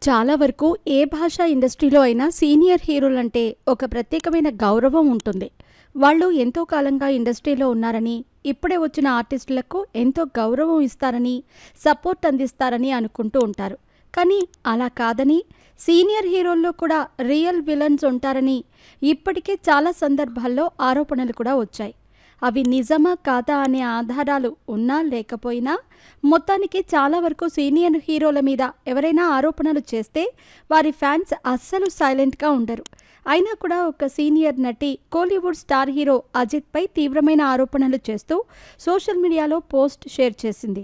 చాలా వరకు ఏ భాషా ఇండస్ట్రీలో అయినా సీనియర్ హీరోలంటే ఒక ప్రత్యేకమైన గౌరవం ఉంటుంది. వాళ్ళు ఎంతో కాలంగా ఇండస్ట్రీలో ఉన్నారని, ఇప్పుడే వచ్చిన ఆర్టిస్టులకు ఎంతో గౌరవం ఇస్తారని, సపోర్ట్ అందిస్తారని అనుకుంటూ ఉంటారు. కానీ అలా కాదని, సీనియర్ హీరోల్లో కూడా రియల్ విలన్స్ ఉంటారని ఇప్పటికే చాలా సందర్భాల్లో ఆరోపణలు కూడా వచ్చాయి. అవి నిజమా కాదా అనే ఆధారాలు ఉన్నా లేకపోయినా మొత్తానికి చాలా వరకు సీనియర్ హీరోల మీద ఎవరైనా ఆరోపణలు చేస్తే వారి ఫ్యాన్స్ అస్సలు సైలెంట్గా ఉండరు. అయినా కూడా ఒక సీనియర్ నటి కోలీవుడ్ స్టార్ హీరో అజిత్పై తీవ్రమైన ఆరోపణలు చేస్తూ సోషల్ మీడియాలో పోస్ట్ షేర్ చేసింది.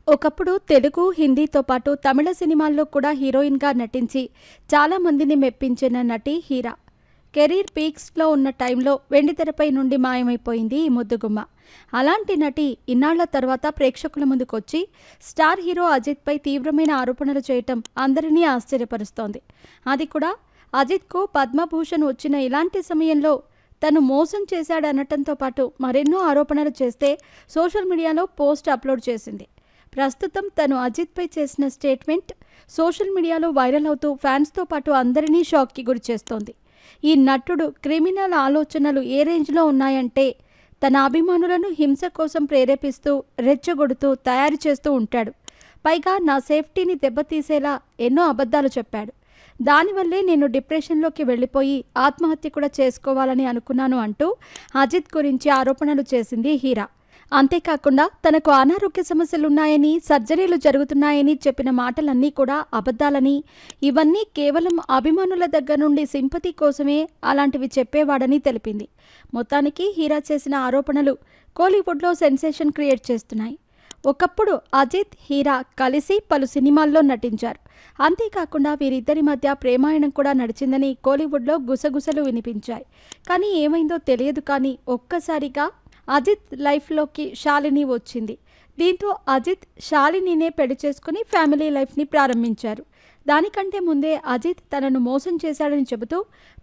ఒకప్పుడు తెలుగు, హిందీతో పాటు తమిళ సినిమాల్లో కూడా హీరోయిన్గా నటించి చాలామందిని మెప్పించిన నటి హీరా కెరీర్ పీక్స్లో ఉన్న టైంలో వెండితెరపై నుండి మాయమైపోయింది ఈ ముద్దుగుమ్మ. అలాంటి నటి ఇన్నాళ్ల తర్వాత ప్రేక్షకుల ముందుకొచ్చి స్టార్ హీరో అజిత్పై తీవ్రమైన ఆరోపణలు చేయటం అందరినీ ఆశ్చర్యపరుస్తోంది. అది కూడా అజిత్కు పద్మభూషణ్ వచ్చిన ఇలాంటి సమయంలో తను మోసం చేశాడనటంతో పాటు మరెన్నో ఆరోపణలు చేస్తే సోషల్ మీడియాలో పోస్ట్ అప్లోడ్ చేసింది. ప్రస్తుతం తను అజిత్పై చేసిన స్టేట్మెంట్ సోషల్ మీడియాలో వైరల్ అవుతూ ఫ్యాన్స్తో పాటు అందరినీ షాక్కి గురి చేస్తోంది. ఈ నటుడు క్రిమినల్ ఆలోచనలు ఏ రేంజ్లో ఉన్నాయంటే తన అభిమానులను హింస కోసం ప్రేరేపిస్తూ, రెచ్చగొడుతూ తయారు చేస్తూ ఉంటాడు. పైగా నా సేఫ్టీని దెబ్బతీసేలా ఎన్నో అబద్ధాలు చెప్పాడు. దానివల్లే నేను డిప్రెషన్లోకి వెళ్ళిపోయి ఆత్మహత్య కూడా చేసుకోవాలని అనుకున్నాను అంటూ అజిత్ గురించి ఆరోపణలు చేసింది హీరా. అంతేకాకుండా తనకు అనారోగ్య సమస్యలున్నాయని, సర్జరీలు జరుగుతున్నాయని చెప్పిన మాటలన్నీ కూడా అబద్ధాలని, ఇవన్నీ కేవలం అభిమానుల దగ్గర నుండి సింపతి కోసమే అలాంటివి చెప్పేవాడని తెలిపింది. మొత్తానికి హీరా చేసిన ఆరోపణలు కోలీవుడ్లో సెన్సేషన్ క్రియేట్ చేస్తున్నాయి. ఒకప్పుడు అజిత్, హీరా కలిసి పలు సినిమాల్లో నటించారు. అంతేకాకుండా వీరిద్దరి మధ్య ప్రేమాయణం కూడా నడిచిందని కోలీవుడ్లో గుసగుసలు వినిపించాయి. కానీ ఏమైందో తెలియదు. కానీ ఒక్కసారిగా అజిత్ లైఫ్లోకి శాలిని వచ్చింది. దీంతో అజిత్ శాలినినే పెళ్లి చేసుకుని ఫ్యామిలీ లైఫ్ని ప్రారంభించారు. దానికంటే ముందే అజిత్ తనను మోసం చేశాడని చెబుతూ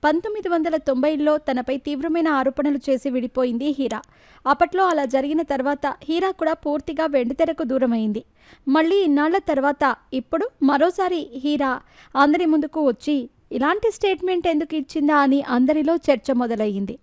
1990లో తనపై తీవ్రమైన ఆరోపణలు చేసి విడిపోయింది హీరా. అప్పట్లో అలా జరిగిన తర్వాత హీరా కూడా పూర్తిగా వెండితెరకు దూరమైంది. మళ్ళీ ఇన్నాళ్ల తర్వాత ఇప్పుడు మరోసారి హీరా అందరి ముందుకు వచ్చి ఇలాంటి స్టేట్మెంట్ ఎందుకు ఇచ్చిందా అని అందరిలో చర్చ మొదలయ్యింది.